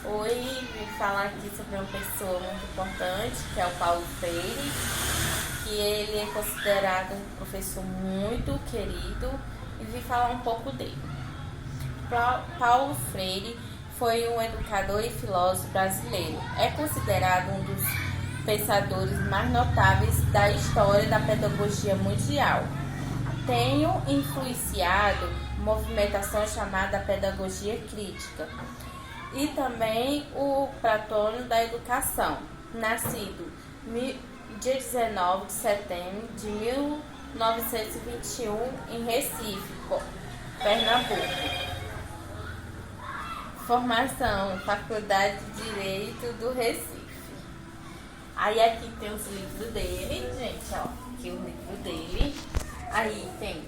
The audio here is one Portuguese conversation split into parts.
Hoje vim falar aqui sobre uma pessoa muito importante, que é o Paulo Freire, que ele é considerado um professor muito querido e vim falar um pouco dele. Paulo Freire foi um educador e filósofo brasileiro. É considerado um dos pensadores mais notáveis da história da pedagogia mundial. Tenho influenciado movimentação chamada pedagogia crítica e também o patrono da educação, nascido dia 19 de setembro de 1921 em Recife, Pernambuco. Formação, Faculdade de Direito do Recife. Aí aqui tem os livros dele, gente, ó, aqui o livro dele. Aí tem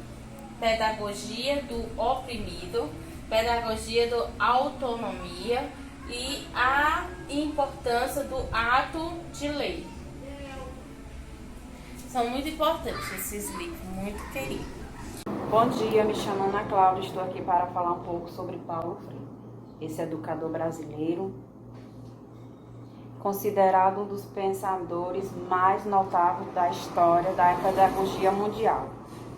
Pedagogia do Oprimido, Pedagogia da Autonomia e a importância do ato de lei. São muito importantes esses livros, muito queridos. Bom dia, me chamo Ana Cláudia, estou aqui para falar um pouco sobre Paulo Freire. Esse educador brasileiro, considerado um dos pensadores mais notáveis da história da pedagogia mundial,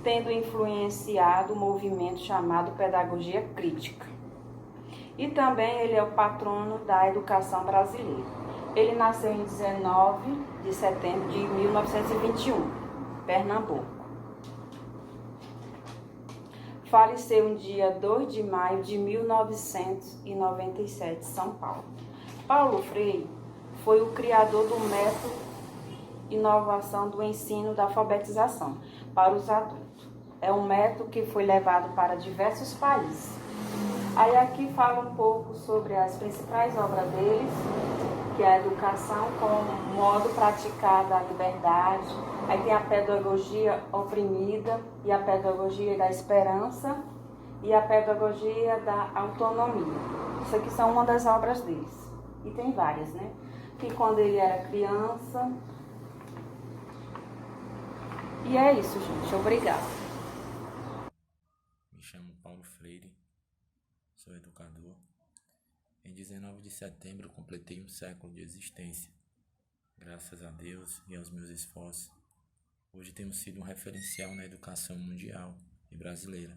tendo influenciado o movimento chamado pedagogia crítica. E também ele é o patrono da educação brasileira. Ele nasceu em 19 de setembro de 1921, Pernambuco. Faleceu no dia 2 de maio de 1997, São Paulo. Paulo Freire foi o criador do método inovação do ensino da alfabetização para os adultos. É um método que foi levado para diversos países. Aí aqui fala um pouco sobre as principais obras deles, que é a educação como modo praticado da liberdade. Aí tem a pedagogia oprimida e a pedagogia da esperança e a pedagogia da autonomia. Isso aqui são uma das obras deles. E tem várias, né? Que quando ele era criança. E é isso, gente. Obrigada. Me chamo Paulo Freire, sou educador. Em 19 de setembro completei um século de existência. Graças a Deus e aos meus esforços, hoje temos sido um referencial na educação mundial e brasileira.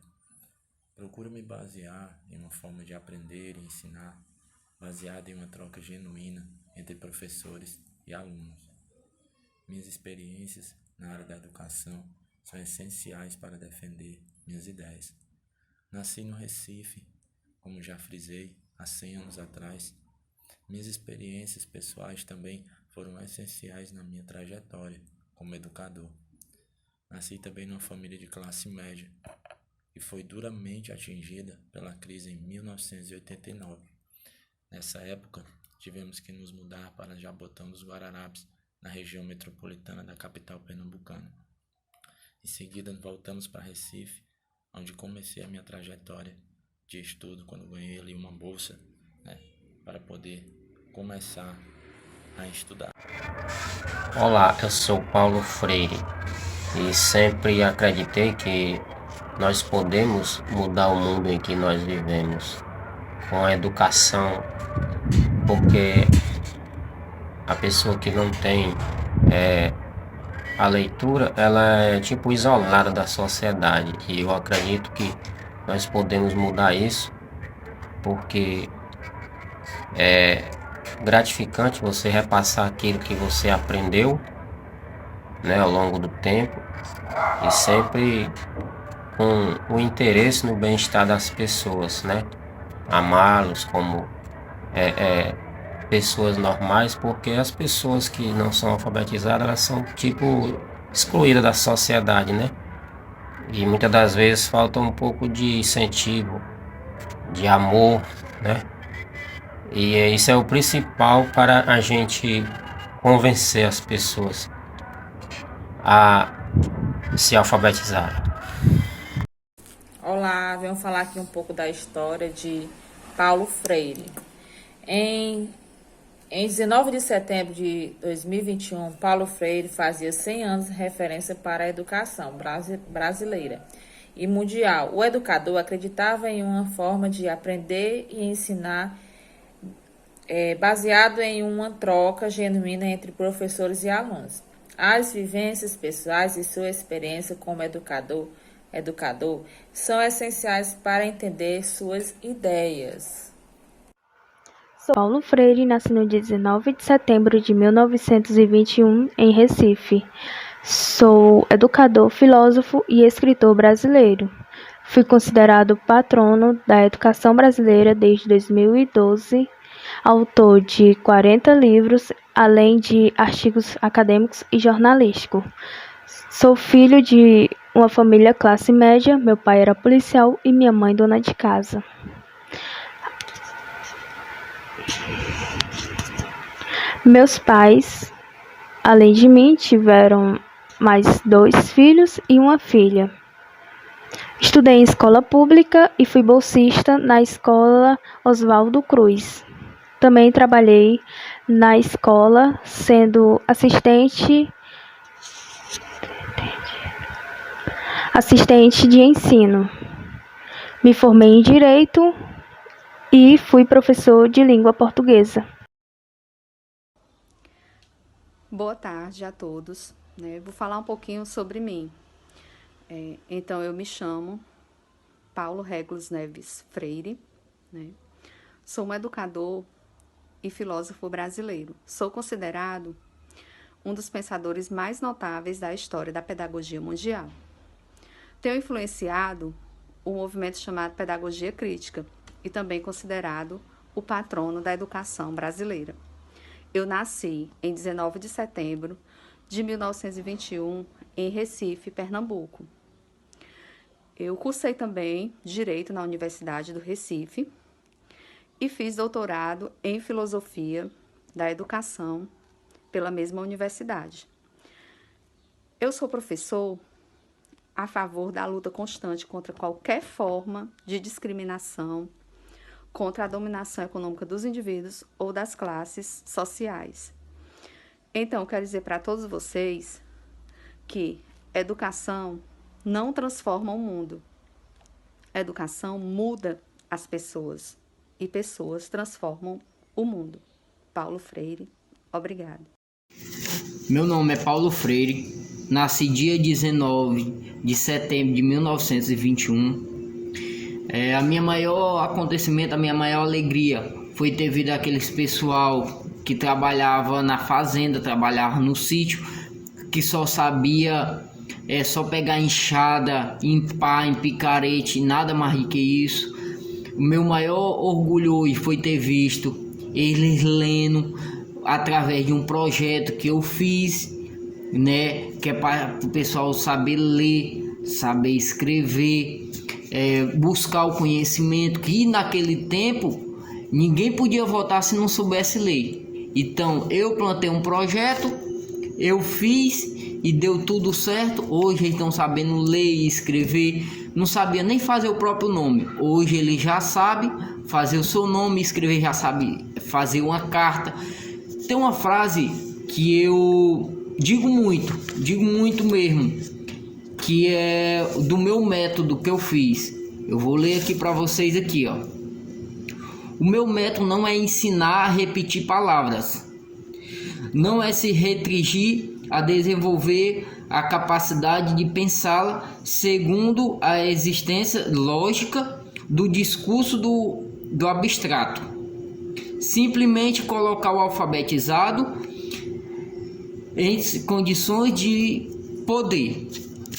Procuro me basear em uma forma de aprender e ensinar, baseada em uma troca genuína entre professores e alunos. Minhas experiências na área da educação são essenciais para defender minhas ideias. Nasci no Recife, como já frisei, há 100 anos atrás. Minhas experiências pessoais também foram essenciais na minha trajetória como educador. Nasci também numa família de classe média, que foi duramente atingida pela crise em 1989. Nessa época, tivemos que nos mudar para Jabotão dos Guararapes, na região metropolitana da capital pernambucana. Em seguida, voltamos para Recife, onde comecei a minha trajetória de estudo, quando ganhei ali uma bolsa, para poder começar a estudar. Olá, eu sou Paulo Freire e sempre acreditei que nós podemos mudar o mundo em que nós vivemos com a educação, porque a pessoa que não tem a leitura, ela é tipo isolada da sociedade, e eu acredito que nós podemos mudar isso, porque é gratificante você repassar aquilo que você aprendeu, né, ao longo do tempo, e sempre com o interesse no bem-estar das pessoas, né? Amá-los como pessoas normais, porque as pessoas que não são alfabetizadas, elas são tipo excluídas da sociedade, né? E muitas das vezes falta um pouco de incentivo, de amor, né? E isso é o principal para a gente convencer as pessoas a se alfabetizar. Olá, venho falar aqui um pouco da história de Paulo Freire. Em 19 de setembro de 2021, Paulo Freire fazia 100 anos de referência para a educação brasileira e mundial. O educador acreditava em uma forma de aprender e ensinar baseado em uma troca genuína entre professores e alunos. As vivências pessoais e sua experiência como educador são essenciais para entender suas ideias. Sou Paulo Freire, nasci no dia 19 de setembro de 1921 em Recife. Sou educador, filósofo e escritor brasileiro. Fui considerado patrono da educação brasileira desde 2012, autor de 40 livros, além de artigos acadêmicos e jornalísticos. Sou filho de uma família classe média, meu pai era policial e minha mãe dona de casa. Meus pais, além de mim, tiveram mais 2 filhos e uma filha. Estudei em escola pública e fui bolsista na escola Oswaldo Cruz. Também trabalhei na escola sendo assistente de ensino. Me formei em Direito e fui professor de língua portuguesa. Boa tarde a todos. Vou falar um pouquinho sobre mim. Então, eu me chamo Paulo Regulus Neves Freire. Sou um educador e filósofo brasileiro. Sou considerado um dos pensadores mais notáveis da história da pedagogia mundial. Tenho influenciado o movimento chamado Pedagogia Crítica e também considerado o patrono da educação brasileira. Eu nasci em 19 de setembro de 1921 em Recife, Pernambuco. Eu cursei também Direito na Universidade do Recife e fiz doutorado em Filosofia da Educação pela mesma universidade. Eu sou professor a favor da luta constante contra qualquer forma de discriminação, contra a dominação econômica dos indivíduos ou das classes sociais. Então, quero dizer para todos vocês que educação não transforma o mundo. Educação muda as pessoas e pessoas transformam o mundo. Paulo Freire, obrigada. Meu nome é Paulo Freire, nasci dia 19 de setembro de 1921. A minha maior acontecimento, a minha maior alegria foi ter vindo aqueles pessoal que trabalhava na fazenda, trabalhava no sítio, que só sabia só pegar enxada, empar, em picarete, nada mais do que isso. O meu maior orgulho hoje foi ter visto eles lendo através de um projeto que eu fiz, que é para o pessoal saber ler, saber escrever, buscar o conhecimento, que naquele tempo ninguém podia votar se não soubesse ler. Então eu plantei um projeto, eu fiz e deu tudo certo. Hoje eles estão sabendo ler e escrever. Não sabia nem fazer o próprio nome. Hoje ele já sabe fazer o seu nome, escrever, já sabe fazer uma carta. Tem uma frase que eu digo muito mesmo, que é do meu método que eu fiz. Eu vou ler aqui para vocês aqui, ó. O meu método não é ensinar a repetir palavras, não é se restringir a desenvolver a capacidade de pensá-la segundo a existência lógica do discurso do abstrato. Simplesmente colocar o alfabetizado em condições de poder.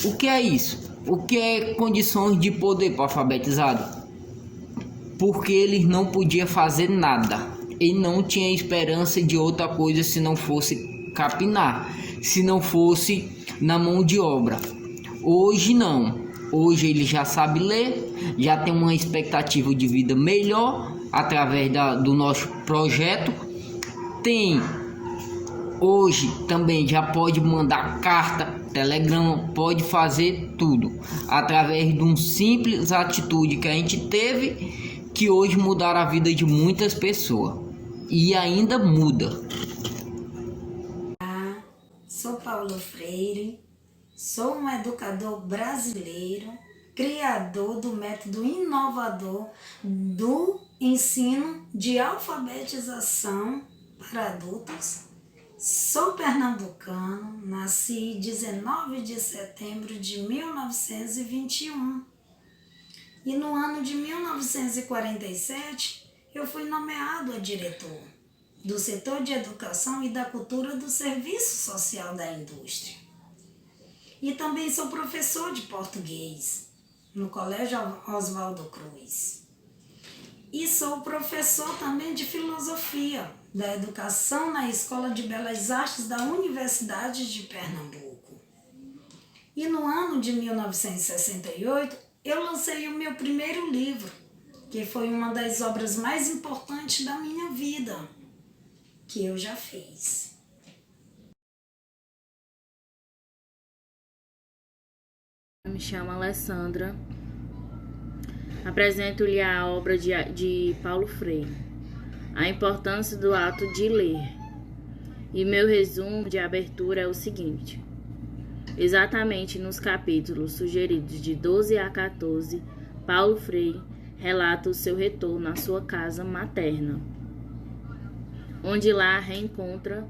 O que é isso? O que é condições de poder para o alfabetizado? Porque ele não podia fazer nada. Ele não tinha esperança de outra coisa se não fosse capinar, se não fosse na mão de obra. Hoje não. Hoje ele já sabe ler, já tem uma expectativa de vida melhor através do nosso projeto. Hoje também já pode mandar carta, telegrama, pode fazer tudo através de uma simples atitude que a gente teve, que hoje mudaram a vida de muitas pessoas e ainda muda. Sou Paulo Freire, sou um educador brasileiro, criador do método inovador do ensino de alfabetização para adultos. Sou pernambucano, nasci 19 de setembro de 1921. E no ano de 1947, eu fui nomeado a diretor do setor de educação e da cultura do Serviço Social da Indústria. E também sou professor de português no Colégio Oswaldo Cruz. E sou professor também de filosofia da educação na Escola de Belas Artes da Universidade de Pernambuco. E no ano de 1968, eu lancei o meu primeiro livro, que foi uma das obras mais importantes da minha vida, que eu já fiz. Me chamo Alessandra. Apresento-lhe a obra de Paulo Freire, A Importância do Ato de Ler. E meu resumo de abertura é o seguinte: exatamente nos capítulos sugeridos de 12 a 14, Paulo Freire relata o seu retorno à sua casa materna, onde lá reencontra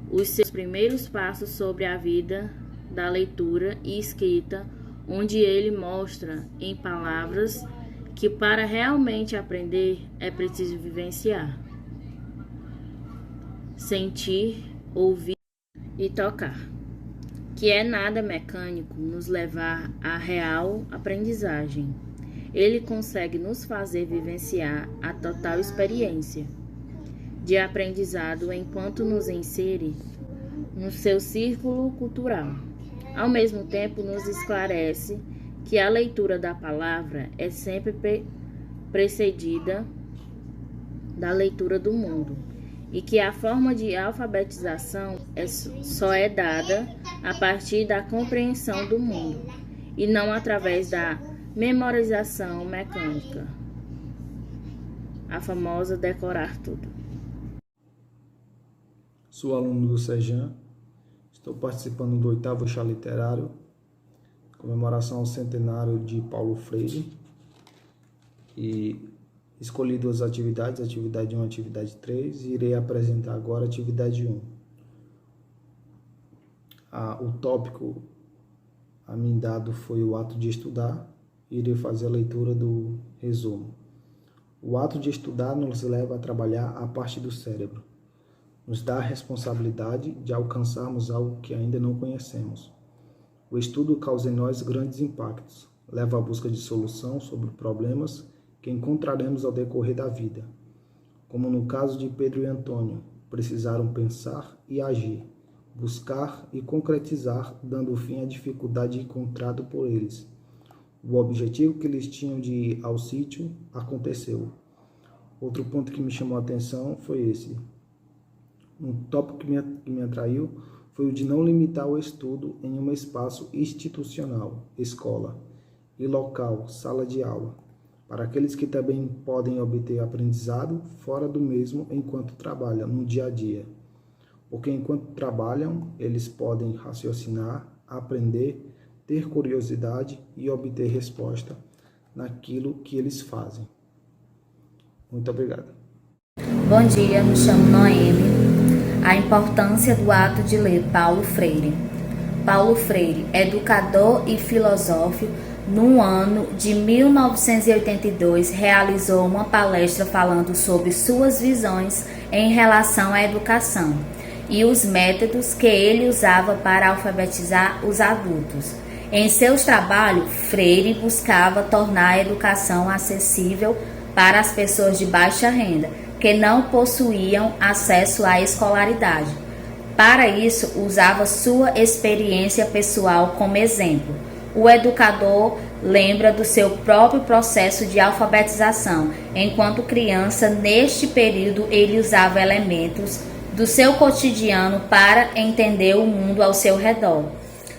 os seus primeiros passos sobre a vida da leitura e escrita, onde ele mostra em palavras que para realmente aprender é preciso vivenciar, sentir, ouvir e tocar, que é nada mecânico nos levar à real aprendizagem. Ele consegue nos fazer vivenciar a total experiência de aprendizado enquanto nos insere no seu círculo cultural. Ao mesmo tempo, nos esclarece que a leitura da palavra é sempre precedida da leitura do mundo e que a forma de alfabetização só é dada a partir da compreensão do mundo e não através da memorização mecânica, a famosa decorar tudo. Sou aluno do Sejan. Estou participando do 8º Chá Literário, comemoração ao centenário de Paulo Freire, e escolhi 2 atividades, atividade 1 e atividade 3, e irei apresentar agora a atividade 1. O tópico a mim dado foi o ato de estudar, e irei fazer a leitura do resumo. O ato de estudar nos leva a trabalhar a parte do cérebro. Nos dá a responsabilidade de alcançarmos algo que ainda não conhecemos. O estudo causa em nós grandes impactos, leva à busca de solução sobre problemas que encontraremos ao decorrer da vida. Como no caso de Pedro e Antônio, precisaram pensar e agir, buscar e concretizar, dando fim à dificuldade encontrada por eles. O objetivo que eles tinham de ir ao sítio aconteceu. Outro ponto que me chamou a atenção foi esse. Um tópico que me atraiu foi o de não limitar o estudo em um espaço institucional, escola, e local, sala de aula, para aqueles que também podem obter aprendizado fora do mesmo enquanto trabalham no dia a dia. Porque enquanto trabalham, eles podem raciocinar, aprender, ter curiosidade e obter resposta naquilo que eles fazem. Muito obrigado. Bom dia, me chamo Noemi. A importância do ato de ler, Paulo Freire. Paulo Freire, educador e filósofo, no ano de 1982, realizou uma palestra falando sobre suas visões em relação à educação e os métodos que ele usava para alfabetizar os adultos. Em seus trabalhos, Freire buscava tornar a educação acessível para as pessoas de baixa renda, que não possuíam acesso à escolaridade. Para isso, usava sua experiência pessoal como exemplo. O educador lembra do seu próprio processo de alfabetização. Enquanto criança, neste período, ele usava elementos do seu cotidiano para entender o mundo ao seu redor.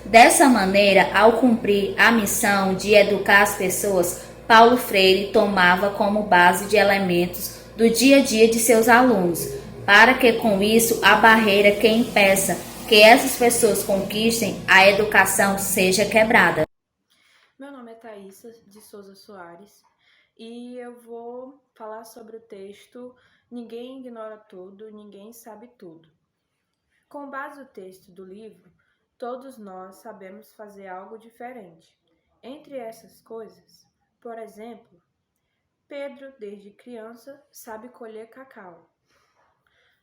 Dessa maneira, ao cumprir a missão de educar as pessoas, Paulo Freire tomava como base de elementos do dia a dia de seus alunos, para que com isso a barreira que impeça que essas pessoas conquistem a educação seja quebrada. Meu nome é Thaísa de Souza Soares e eu vou falar sobre o texto Ninguém Ignora Tudo, Ninguém Sabe Tudo. Com base no texto do livro, todos nós sabemos fazer algo diferente. Entre essas coisas, por exemplo, Pedro, desde criança, sabe colher cacau,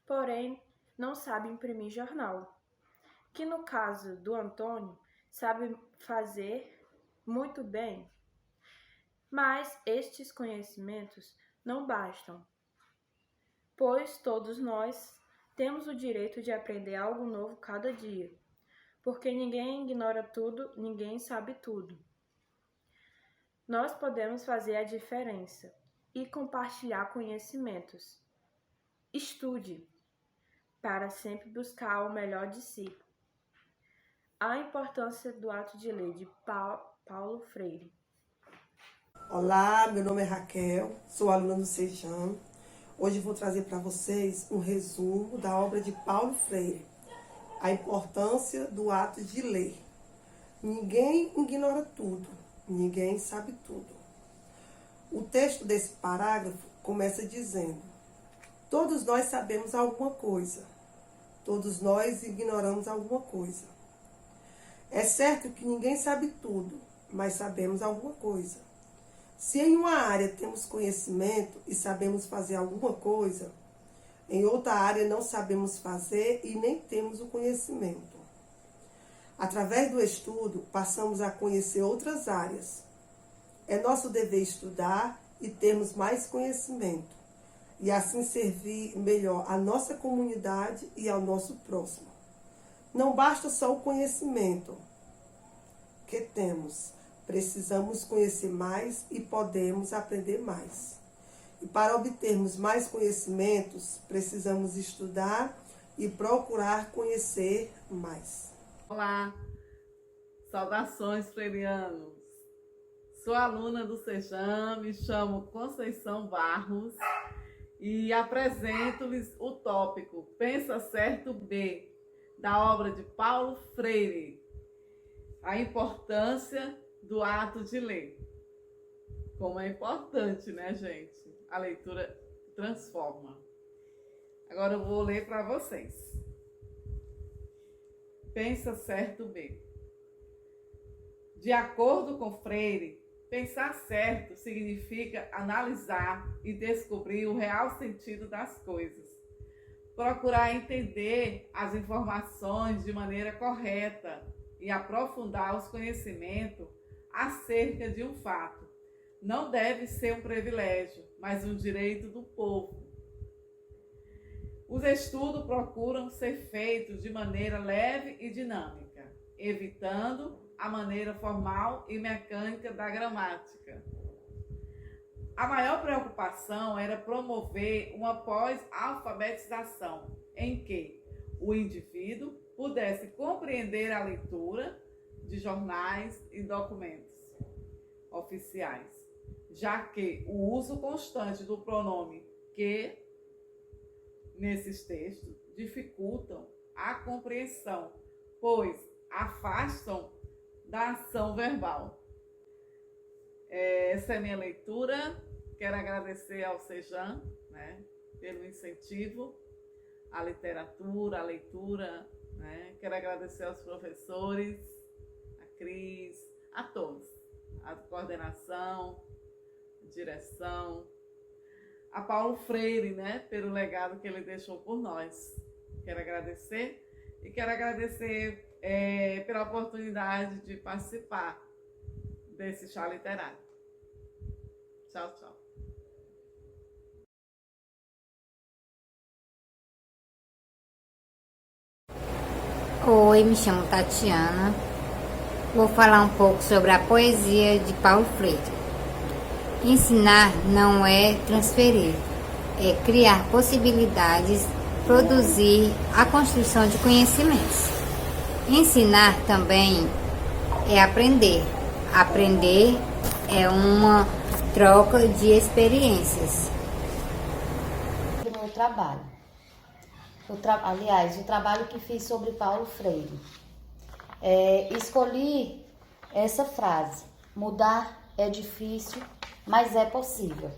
porém não sabe imprimir jornal. Que no caso do Antônio, sabe fazer muito bem, mas estes conhecimentos não bastam, pois todos nós temos o direito de aprender algo novo cada dia, porque ninguém ignora tudo, ninguém sabe tudo. Nós podemos fazer a diferença e compartilhar conhecimentos. Estude para sempre buscar o melhor de si. A importância do ato de ler, de Paulo Freire. Olá, meu nome é Raquel, sou aluna do Sejam. Hoje vou trazer para vocês um resumo da obra de Paulo Freire, A Importância do Ato de Ler. Ninguém ignora tudo, ninguém sabe tudo. O texto desse parágrafo começa dizendo: todos nós sabemos alguma coisa, todos nós ignoramos alguma coisa. É certo que ninguém sabe tudo, mas sabemos alguma coisa. Se em uma área temos conhecimento e sabemos fazer alguma coisa, em outra área não sabemos fazer e nem temos o conhecimento. Através do estudo, passamos a conhecer outras áreas. É nosso dever estudar e termos mais conhecimento, e assim servir melhor à nossa comunidade e ao nosso próximo. Não basta só o conhecimento que temos. Precisamos conhecer mais e podemos aprender mais. E para obtermos mais conhecimentos, precisamos estudar e procurar conhecer mais. Olá, saudações freirianos. Sou aluna do Sejam, me chamo Conceição Barros e apresento-lhes o tópico Pensa Certo B, da obra de Paulo Freire, A Importância do Ato de Ler. Como é importante, né, gente? A leitura transforma. Agora eu vou ler para vocês. Pensa Certo B. De acordo com Freire, pensar certo significa analisar e descobrir o real sentido das coisas. Procurar entender as informações de maneira correta e aprofundar os conhecimentos acerca de um fato. Não deve ser um privilégio, mas um direito do povo. Os estudos procuram ser feitos de maneira leve e dinâmica, evitando a maneira formal e mecânica da gramática. A maior preocupação era promover uma pós-alfabetização, em que o indivíduo pudesse compreender a leitura de jornais e documentos oficiais, já que o uso constante do pronome que nesses textos dificultam a compreensão, pois afastam da ação verbal. Essa é a minha leitura. Quero agradecer ao Sejam, né, pelo incentivo à literatura, à leitura, né? Quero agradecer aos professores, a Cris, a todos, a coordenação, a direção, a Paulo Freire, né, pelo legado que ele deixou por nós. Quero agradecer e quero agradecer pela oportunidade de participar desse chá literário. Tchau, tchau. Oi, me chamo Tatiana. Vou falar um pouco sobre a poesia de Paulo Freire. Ensinar não é transferir, é criar possibilidades, produzir a construção de conhecimentos. Ensinar também é aprender. Aprender é uma troca de experiências. Do meu trabalho. Aliás, o trabalho que fiz sobre Paulo Freire. Escolhi essa frase: mudar é difícil, mas é possível.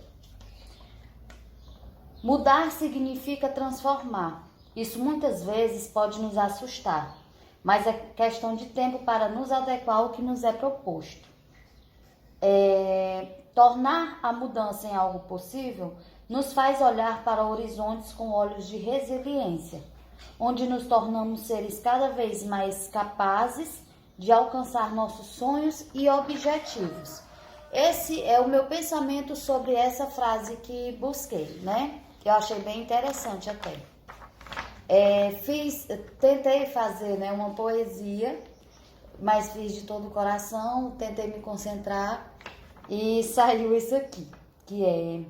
Mudar significa transformar. Isso muitas vezes pode nos assustar, mas é questão de tempo para nos adequar ao que nos é proposto. Tornar a mudança em algo possível nos faz olhar para horizontes com olhos de resiliência, onde nos tornamos seres cada vez mais capazes de alcançar nossos sonhos e objetivos. Esse é o meu pensamento sobre essa frase que busquei, né? Eu achei bem interessante até. Tentei fazer, né, uma poesia, mas fiz de todo o coração, tentei me concentrar e saiu isso aqui, que é: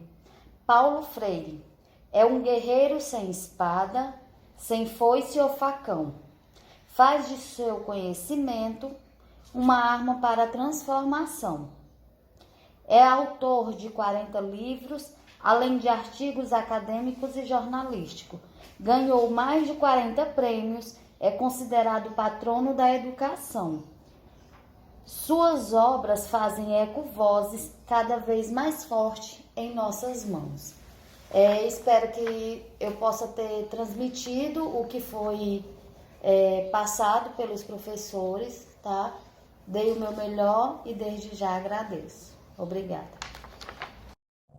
Paulo Freire é um guerreiro sem espada, sem foice ou facão. Faz de seu conhecimento uma arma para a transformação. É autor de 40 livros, além de artigos acadêmicos e jornalísticos. Ganhou mais de 40 prêmios, é considerado patrono da educação. Suas obras fazem eco-vozes cada vez mais fortes em nossas mãos. Espero que eu possa ter transmitido o que foi passado pelos professores, tá? Dei o meu melhor e desde já agradeço. Obrigada.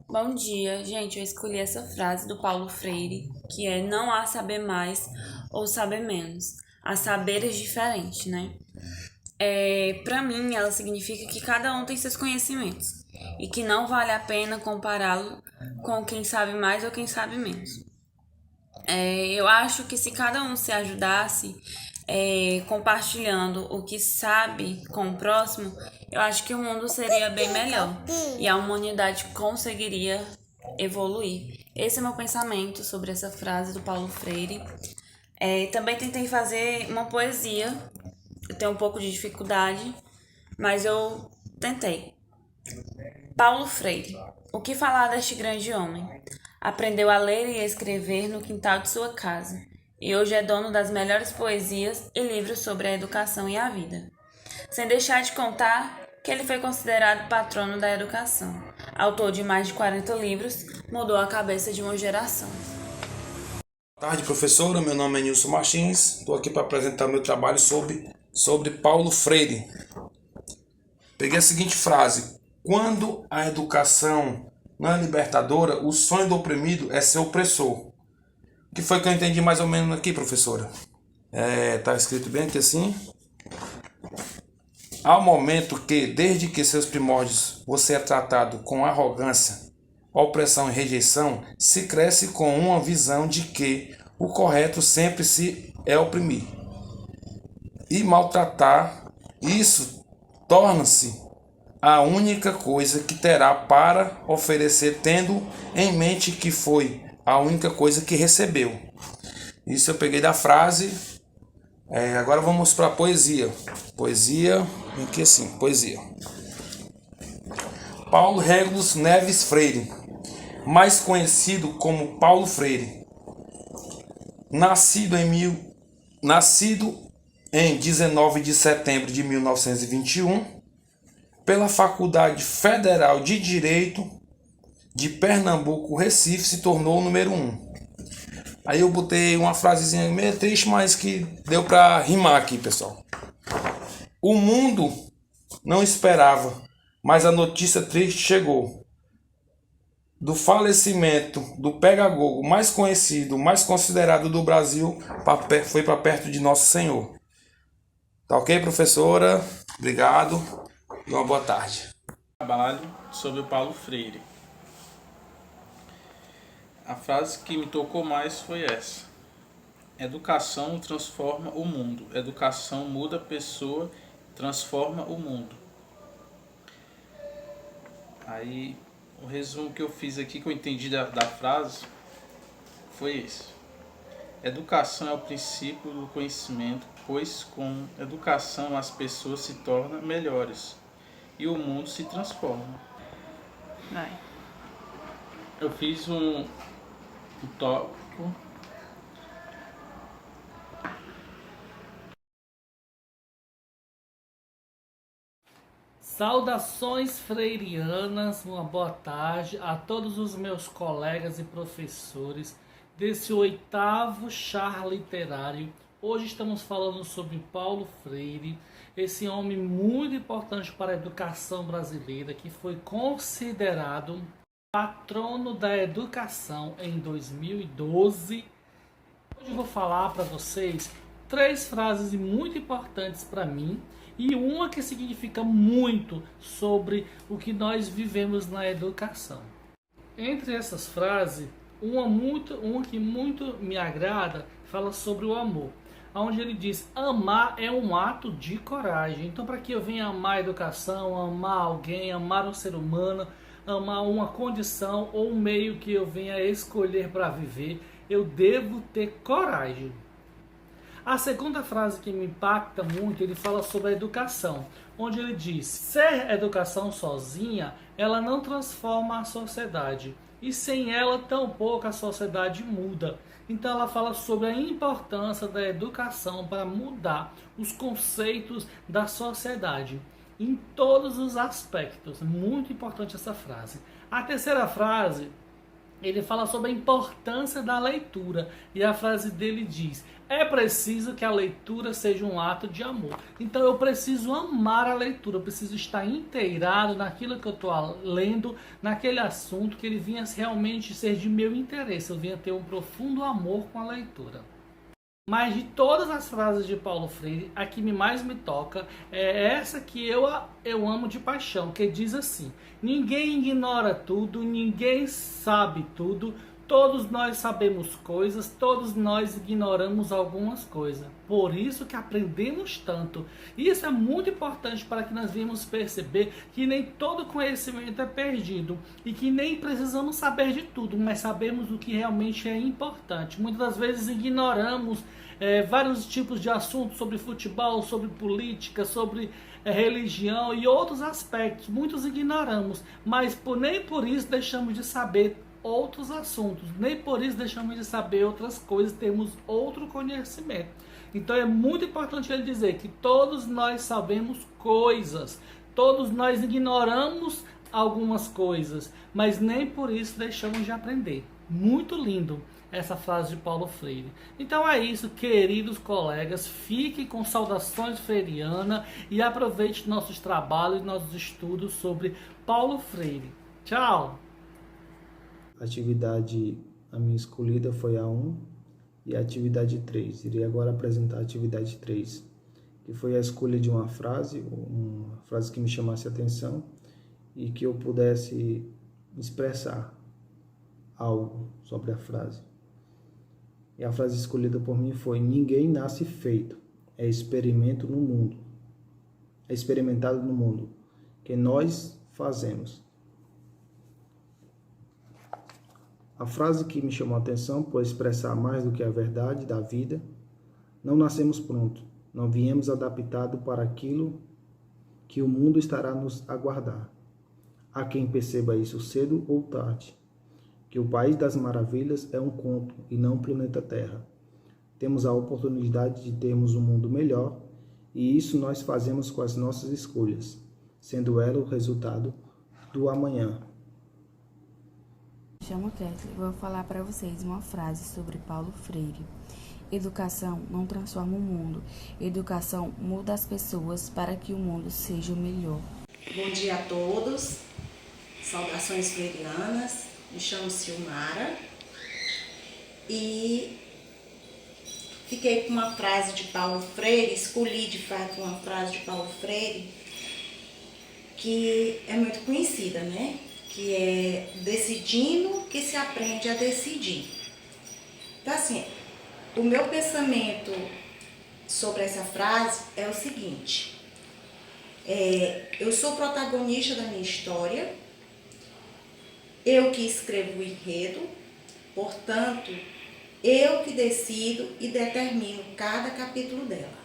Bom dia, gente. Eu escolhi essa frase do Paulo Freire, que é: não há saber mais ou saber menos, há saberes diferentes, né? Para mim, ela significa que cada um tem seus conhecimentos e que não vale a pena compará-lo com quem sabe mais ou quem sabe menos. Eu acho que se cada um se ajudasse compartilhando o que sabe com o próximo, eu acho que o mundo seria bem melhor e a humanidade conseguiria evoluir. Esse é meu pensamento sobre essa frase do Paulo Freire. Também tentei fazer uma poesia. Eu tenho um pouco de dificuldade, mas eu tentei. Paulo Freire. O que falar deste grande homem? Aprendeu a ler e escrever no quintal de sua casa, e hoje é dono das melhores poesias e livros sobre a educação e a vida. Sem deixar de contar que ele foi considerado patrono da educação. Autor de mais de 40 livros, mudou a cabeça de uma geração. Boa tarde, professora. Meu nome é Nilson Martins. Estou aqui para apresentar meu trabalho sobre Paulo Freire. Peguei a seguinte frase: quando a educação não é libertadora, o sonho do oprimido é ser opressor. O que foi que eu entendi mais ou menos aqui, professora? Tá escrito bem aqui assim: há um momento que, desde que seus primórdios, você é tratado com arrogância, opressão e rejeição, se cresce com uma visão de que o correto sempre se é oprimir. E maltratar, isso torna-se a única coisa que terá para oferecer, tendo em mente que foi a única coisa que recebeu. Isso eu peguei da frase. Agora vamos para a poesia. Poesia, aqui assim, poesia. Paulo Régulus Neves Freire, mais conhecido como Paulo Freire, nascido em 19 de setembro de 1921, pela Faculdade Federal de Direito de Pernambuco, Recife, se tornou o número 1. Aí eu botei uma frasezinha meio triste, mas que deu para rimar aqui, pessoal. O mundo não esperava, mas a notícia triste chegou. Do falecimento do pedagogo mais conhecido, mais considerado do Brasil, foi para perto de Nosso Senhor. Tá ok, professora? Obrigado e uma boa tarde. Trabalho sobre o Paulo Freire. A frase que me tocou mais foi essa: educação transforma o mundo. Educação muda a pessoa, transforma o mundo. Aí, o resumo que eu fiz aqui, que eu entendi da frase, foi esse: educação é o princípio do conhecimento, pois com educação as pessoas se tornam melhores e o mundo se transforma. Eu fiz um tópico. Saudações freirianas, uma boa tarde a todos os meus colegas e professores desse 8º char literário. Hoje estamos falando sobre Paulo Freire, esse homem muito importante para a educação brasileira, que foi considerado patrono da educação em 2012. Hoje eu vou falar para vocês 3 frases muito importantes para mim e uma que significa muito sobre o que nós vivemos na educação. Entre essas frases, uma que muito me agrada fala sobre o amor, onde ele diz: amar é um ato de coragem. Então, para que eu venha amar a educação, amar alguém, amar um ser humano, amar uma condição ou um meio que eu venha escolher para viver, eu devo ter coragem. A segunda frase que me impacta muito, ele fala sobre a educação, onde ele diz: ser educação sozinha, ela não transforma a sociedade, e sem ela tampouco a sociedade muda. Então ela fala sobre a importância da educação para mudar os conceitos da sociedade, em todos os aspectos. Muito importante essa frase. A terceira frase, ele fala sobre a importância da leitura, e a frase dele diz: é preciso que a leitura seja um ato de amor. Então eu preciso amar a leitura, eu preciso estar inteirado naquilo que eu estou lendo, naquele assunto, que ele vinha realmente ser de meu interesse, eu vinha ter um profundo amor com a leitura. Mas de todas as frases de Paulo Freire, a que mais me toca é essa que eu amo de paixão, que diz assim: ninguém ignora tudo, ninguém sabe tudo, todos nós sabemos coisas, todos nós ignoramos algumas coisas. Por isso que aprendemos tanto. Isso é muito importante para que nós venhamos perceber que nem todo conhecimento é perdido e que nem precisamos saber de tudo, mas sabemos o que realmente é importante. Muitas das vezes ignoramos vários tipos de assuntos sobre futebol, sobre política, sobre religião e outros aspectos. Muitos ignoramos, mas nem por isso deixamos de saber outros assuntos, nem por isso deixamos de saber outras coisas, temos outro conhecimento. Então é muito importante ele dizer que todos nós sabemos coisas, todos nós ignoramos algumas coisas, mas nem por isso deixamos de aprender. Muito lindo essa frase de Paulo Freire. Então é isso, queridos colegas, fiquem com saudações freirianas e aproveite nossos trabalhos e nossos estudos sobre Paulo Freire. Tchau! A atividade a minha escolhida foi a 1 e a atividade 3. Irei agora apresentar a atividade 3, que foi a escolha de uma frase que me chamasse a atenção e que eu pudesse expressar algo sobre a frase. E a frase escolhida por mim foi: ninguém nasce feito, é experimento no mundo. É experimentado no mundo, que nós fazemos. A frase que me chamou a atenção por expressar mais do que a verdade da vida: não nascemos prontos, não viemos adaptados para aquilo que o mundo estará nos aguardar. Há quem perceba isso cedo ou tarde, que o País das Maravilhas é um conto e não um planeta Terra. Temos a oportunidade de termos um mundo melhor, e isso nós fazemos com as nossas escolhas, sendo ela o resultado do amanhã. Me chamo Kathleen, vou falar para vocês uma frase sobre Paulo Freire. Educação não transforma o mundo, educação muda as pessoas para que o mundo seja melhor. Bom dia a todos, saudações freirianas, me chamo Silmara e fiquei com uma frase de Paulo Freire, escolhi de fato uma frase de Paulo Freire que é muito conhecida, né? Que é: decidindo que se aprende a decidir. Então, assim, o meu pensamento sobre essa frase é o seguinte: eu sou protagonista da minha história, eu que escrevo o enredo, portanto, eu que decido e determino cada capítulo dela.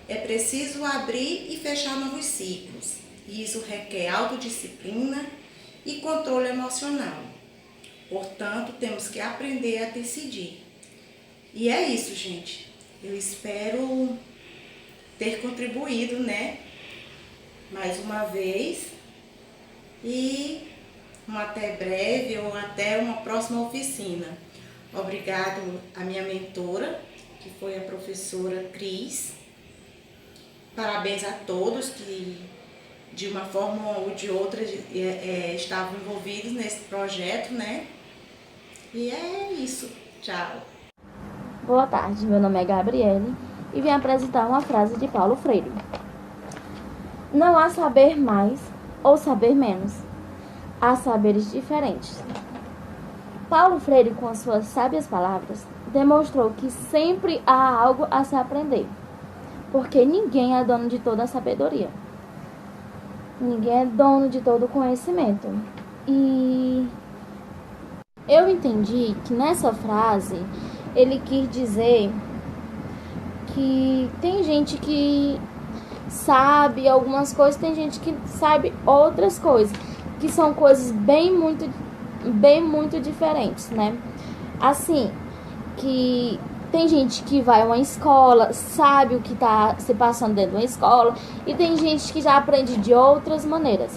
É preciso abrir e fechar novos ciclos, e isso requer autodisciplina e controle emocional. Portanto, temos que aprender a decidir. E é isso, gente. Eu espero ter contribuído, né, mais uma vez e até breve ou até uma próxima oficina. Obrigado à minha mentora, que foi a professora Cris. Parabéns a todos que, de uma forma ou de outra, estavam envolvidos nesse projeto, né? E é isso. Tchau. Boa tarde, meu nome é Gabriele e vim apresentar uma frase de Paulo Freire. Não há saber mais ou saber menos. Há saberes diferentes. Paulo Freire, com as suas sábias palavras, demonstrou que sempre há algo a se aprender, porque ninguém é dono de toda a sabedoria. Ninguém é dono de todo o conhecimento. E eu entendi que nessa frase ele quis dizer que tem gente que sabe algumas coisas, tem gente que sabe outras coisas, que são coisas bem muito diferentes, né? Assim, que tem gente que vai a uma escola, sabe o que está se passando dentro de uma escola, e tem gente que já aprende de outras maneiras.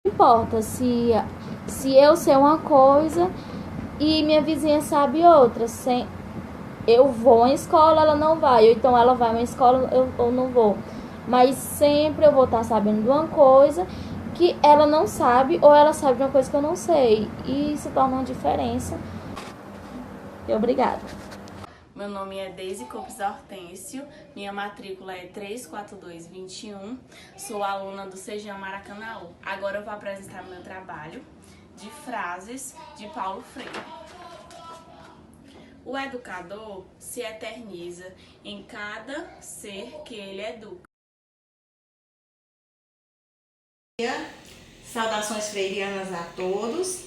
Não importa se eu sei uma coisa e minha vizinha sabe outra. Eu vou à escola, ela não vai, ou então ela vai a uma escola, eu não vou. Mas sempre eu vou estar sabendo de uma coisa que ela não sabe, ou ela sabe de uma coisa que eu não sei. E isso torna uma diferença. E obrigada. Meu nome é Deise Copes Hortêncio, minha matrícula é 34221, sou aluna do Sejam Maracanaú. Agora eu vou apresentar meu trabalho de frases de Paulo Freire. O educador se eterniza em cada ser que ele educa. Saudações freirianas a todos.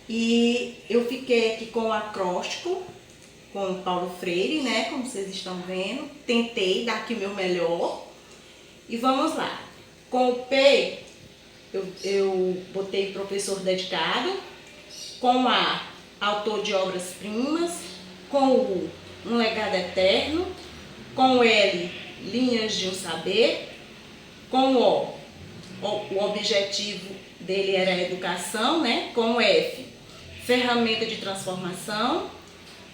E eu fiquei aqui com o acróstico, com o Paulo Freire, né? Como vocês estão vendo. Tentei dar aqui o meu melhor. E vamos lá. Com o P, eu botei professor dedicado. Com A, autor de obras-primas. Com o U, um legado eterno. Com o L, linhas de um saber. Com o objetivo dele era a educação, né? Com o F, ferramenta de transformação.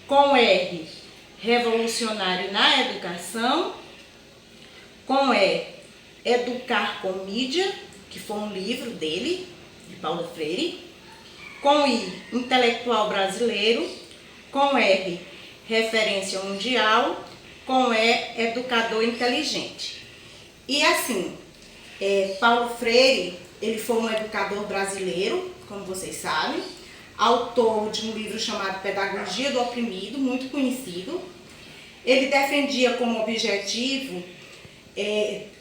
Com o R, revolucionário na educação. Com o E, educar com mídia, que foi um livro dele, de Paulo Freire. Com o I, intelectual brasileiro. Com o R, referência mundial. Com o E, educador inteligente. E assim, Paulo Freire, ele foi um educador brasileiro, como vocês sabem, autor de um livro chamado Pedagogia do Oprimido, muito conhecido. Ele defendia como objetivo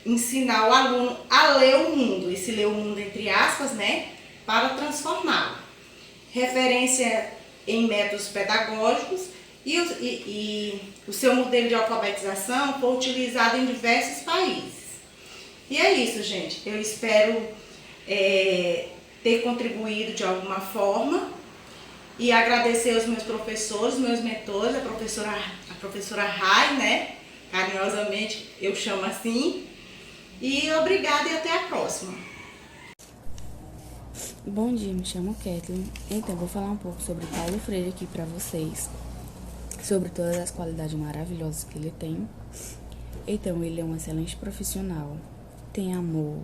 ensinar o aluno a ler o mundo, esse ler o mundo entre aspas, né, para transformá-lo. Referência em métodos pedagógicos e o seu modelo de alfabetização foi utilizado em diversos países. E é isso, gente. Eu espero ter contribuído de alguma forma e agradecer aos meus professores, meus mentores, a professora Rai, né? Carinhosamente eu chamo assim. E obrigada e até a próxima. Bom dia, me chamo Kathleen. Então, vou falar um pouco sobre Paulo Freire aqui para vocês, sobre todas as qualidades maravilhosas que ele tem. Então, ele é um excelente profissional. Tem amor,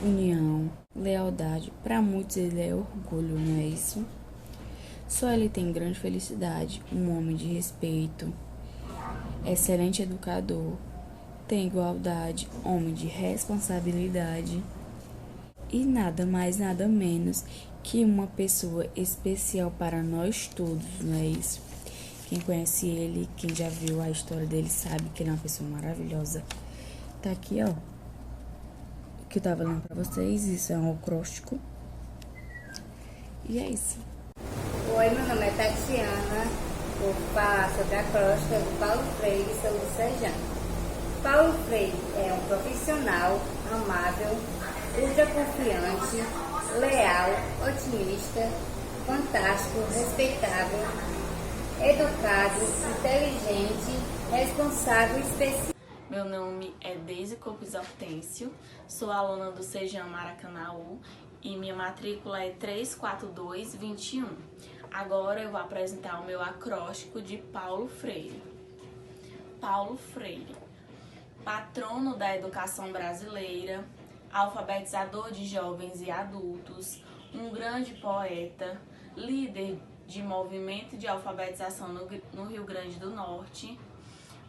união, lealdade. Para muitos ele é orgulho, não é isso? Só ele tem grande felicidade, um homem de respeito, excelente educador, tem igualdade, homem de responsabilidade e nada mais, nada menos que uma pessoa especial para nós todos, não é isso? Quem conhece ele, quem já viu a história dele sabe que ele é uma pessoa maravilhosa. Tá aqui, ó, que eu tava lendo pra vocês, isso é um acróstico. E é isso. Oi, meu nome é Tatiana, vou falar sobre a acróstica do Paulo Freire, sou do Sejam. Paulo Freire é um profissional amável, ultra confiante, leal, otimista, fantástico, respeitável, educado, inteligente, responsável especial. Meu nome é Deise Copes Hortêncio, sou aluna do Sejam Maracanaú e minha matrícula é 34221. Agora eu vou apresentar o meu acróstico de Paulo Freire. Paulo Freire, patrono da educação brasileira, alfabetizador de jovens e adultos, um grande poeta, líder de movimento de alfabetização no Rio Grande do Norte,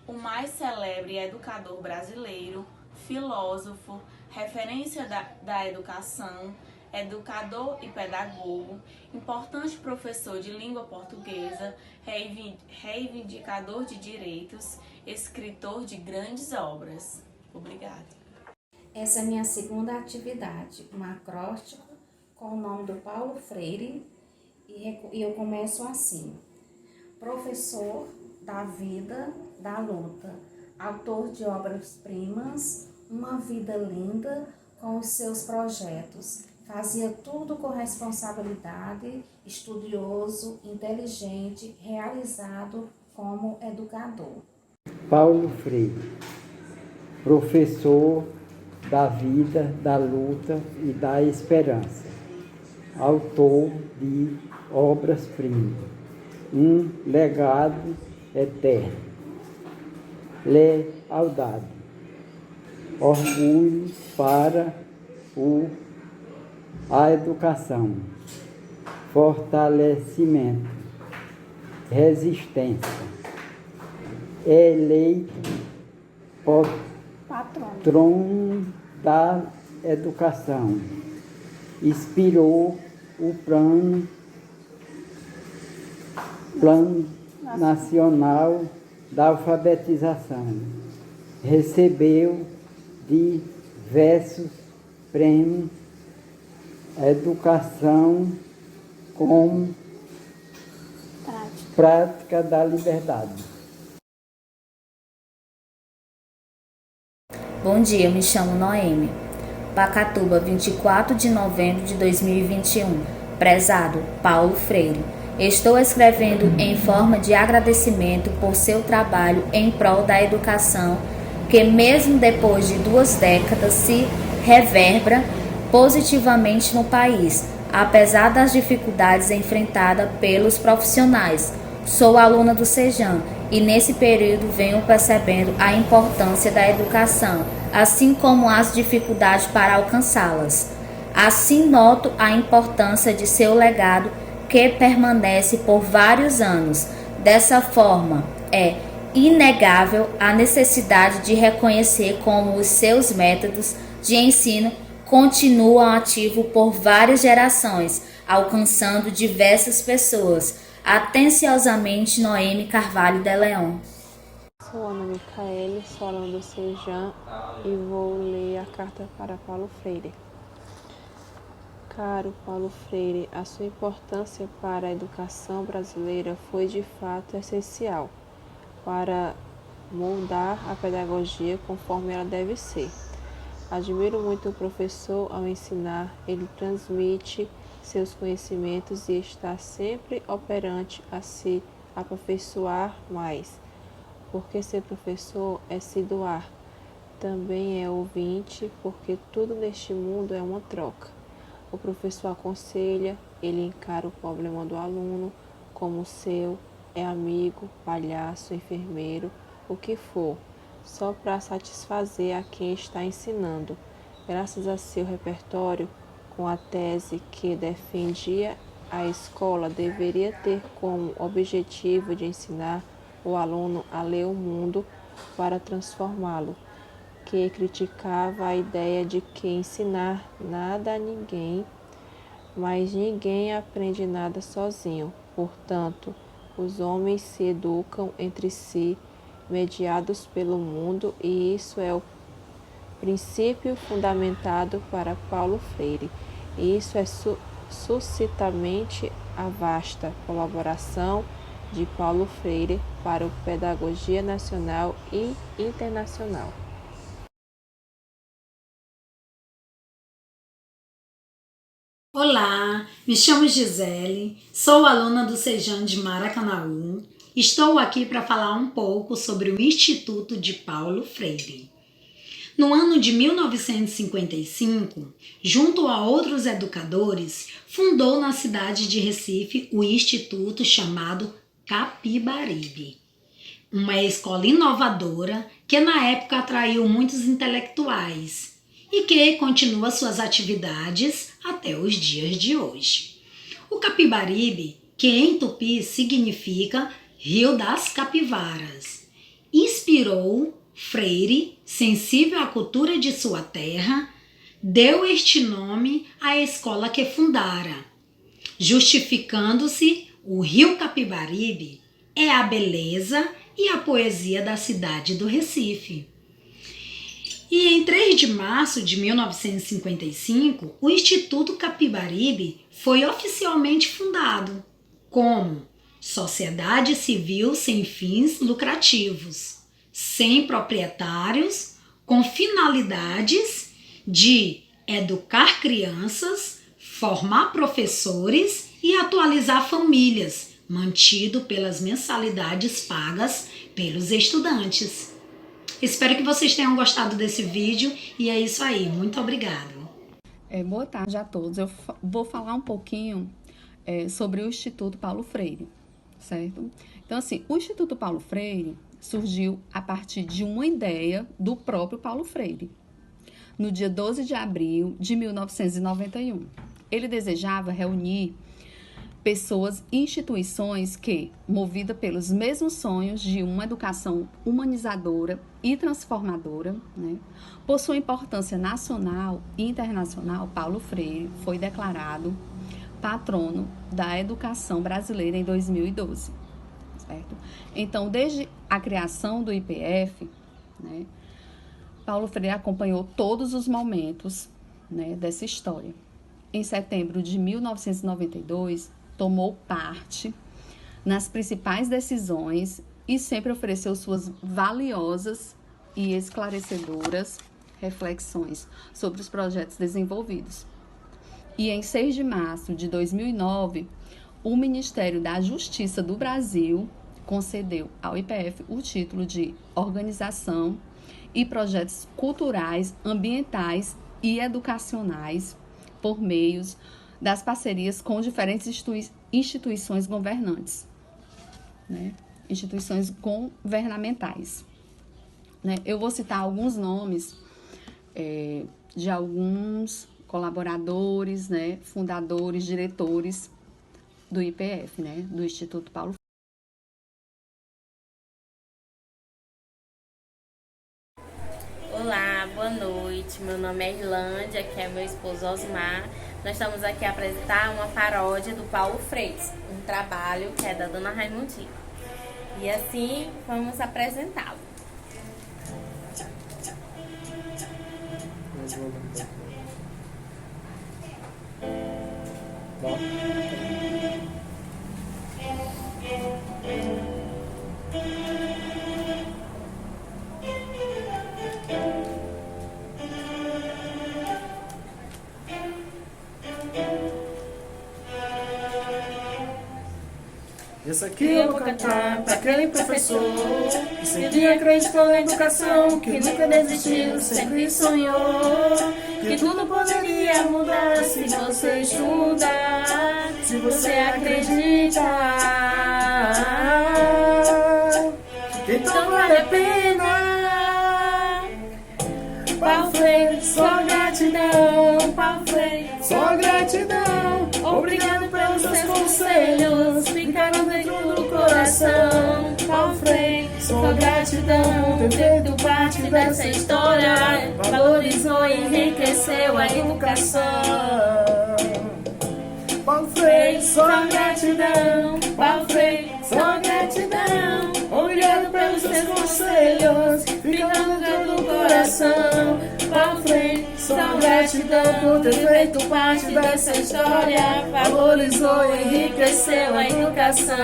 o mais célebre educador brasileiro, filósofo, referência da educação, educador e pedagogo, importante professor de língua portuguesa, reivindicador de direitos, escritor de grandes obras. Obrigada. Essa é a minha segunda atividade, um acróstico com o nome do Paulo Freire, e eu começo assim: professor da vida, da luta, autor de obras-primas, uma vida linda com os seus projetos, fazia tudo com responsabilidade, estudioso, inteligente, realizado como educador. Paulo Freire, professor da vida, da luta e da esperança, autor de obras-primas, um legado eterno, lealdade, orgulho para a educação, fortalecimento, resistência, eleito patrono da educação, inspirou o Plano Nacional da Alfabetização, recebeu diversos prêmios, educação como prática da liberdade. Bom dia, eu me chamo Noemi. Pacatuba, 24 de novembro de 2021. Prezado Paulo Freire, estou escrevendo em forma de agradecimento por seu trabalho em prol da educação, que mesmo depois de 2 décadas se reverbera positivamente no país, apesar das dificuldades enfrentadas pelos profissionais. Sou aluna do Sejam e nesse período venho percebendo a importância da educação, assim como as dificuldades para alcançá-las. Assim noto a importância de seu legado, que permanece por vários anos. Dessa forma, é inegável a necessidade de reconhecer como os seus métodos de ensino continuam ativos por várias gerações, alcançando diversas pessoas. Atenciosamente, Noemi Carvalho de Leão. Sou Ana Micaele, sou aluna do Sejam e vou ler a carta para Paulo Freire. Caro Paulo Freire, a sua importância para a educação brasileira foi de fato essencial para moldar a pedagogia conforme ela deve ser. Admiro muito o professor ao ensinar, ele transmite seus conhecimentos e está sempre operante a se aperfeiçoar mais. Porque ser professor é se doar, também é ouvinte, porque tudo neste mundo é uma troca. O professor aconselha, ele encara o problema do aluno como seu, é amigo, palhaço, enfermeiro, o que for, só para satisfazer a quem está ensinando. Graças a seu repertório, com a tese que defendia, a escola deveria ter como objetivo de ensinar o aluno a ler o mundo para transformá-lo, que criticava a ideia de que ensinar nada a ninguém, mas ninguém aprende nada sozinho. Portanto, os homens se educam entre si, mediados pelo mundo, e isso é o princípio fundamentado para Paulo Freire. E isso é suscitamente a vasta colaboração de Paulo Freire para a pedagogia nacional e internacional. Olá, me chamo Gisele, sou aluna do Sejam de Maracanaú Estou aqui para falar um pouco sobre o Instituto de Paulo Freire. No ano de 1955, junto a outros educadores, fundou na cidade de Recife o instituto chamado Capibaribe, uma escola inovadora que na época atraiu muitos intelectuais e que continua suas atividades até os dias de hoje. O Capibaribe, que em tupi significa Rio das Capivaras, inspirou Freire, sensível à cultura de sua terra, deu este nome à escola que fundara, justificando-se o Rio Capibaribe é a beleza e a poesia da cidade do Recife. E em 3 de março de 1955, o Instituto Capibaribe foi oficialmente fundado como Sociedade Civil Sem Fins Lucrativos, sem proprietários, com finalidades de educar crianças, formar professores e atualizar famílias, mantido pelas mensalidades pagas pelos estudantes. Espero que vocês tenham gostado desse vídeo e é isso aí. Muito obrigada. Boa tarde a todos. Eu vou falar um pouquinho sobre o Instituto Paulo Freire, certo? Então, assim, o Instituto Paulo Freire surgiu a partir de uma ideia do próprio Paulo Freire, no dia 12 de abril de 1991. Ele desejava reunir pessoas e instituições que, movida pelos mesmos sonhos de uma educação humanizadora e transformadora, né, por sua importância nacional e internacional, Paulo Freire foi declarado patrono da educação brasileira em 2012. Certo? Então, desde a criação do IPF, né, Paulo Freire acompanhou todos os momentos, né, dessa história. Em setembro de 1992, tomou parte nas principais decisões e sempre ofereceu suas valiosas e esclarecedoras reflexões sobre os projetos desenvolvidos. E em 6 de março de 2009, o Ministério da Justiça do Brasil concedeu ao IPF o título de Organização e Projetos Culturais, Ambientais e Educacionais por meios das parcerias com diferentes instituições governantes, né? Instituições governamentais. Né? Eu vou citar alguns nomes de alguns colaboradores, né? Fundadores, diretores do IPF, né? Do Instituto Paulo Freire. Olá, boa noite. Meu nome é Irlande, aqui é meu esposo Osmar. Nós estamos aqui a apresentar uma paródia do Paulo Freire, um trabalho que é da Dona Raimundinha. E assim, vamos apresentá-lo. Essa aqui eu vou cantar pra aquele professor que sempre acreditou na educação, que nunca desistiu, sempre sonhou que tudo poderia mudar se você estudar, se você acreditar. Então vale a pena. Paulo Freire, só gratidão. Paulo Freire, só gratidão. Obrigado pelos seus conselhos, ficaram dentro do coração. Paulo Freire, só gratidão por ter feito parte dessa história. Valorizou e enriqueceu a educação. Paulo Freire, só gratidão. Paulo Freire, só gratidão. Obrigado pelos seus conselhos, ficando dentro do coração. Paulo Freire, só gratidão por ter feito parte dessa história. Valorizou e enriqueceu a educação.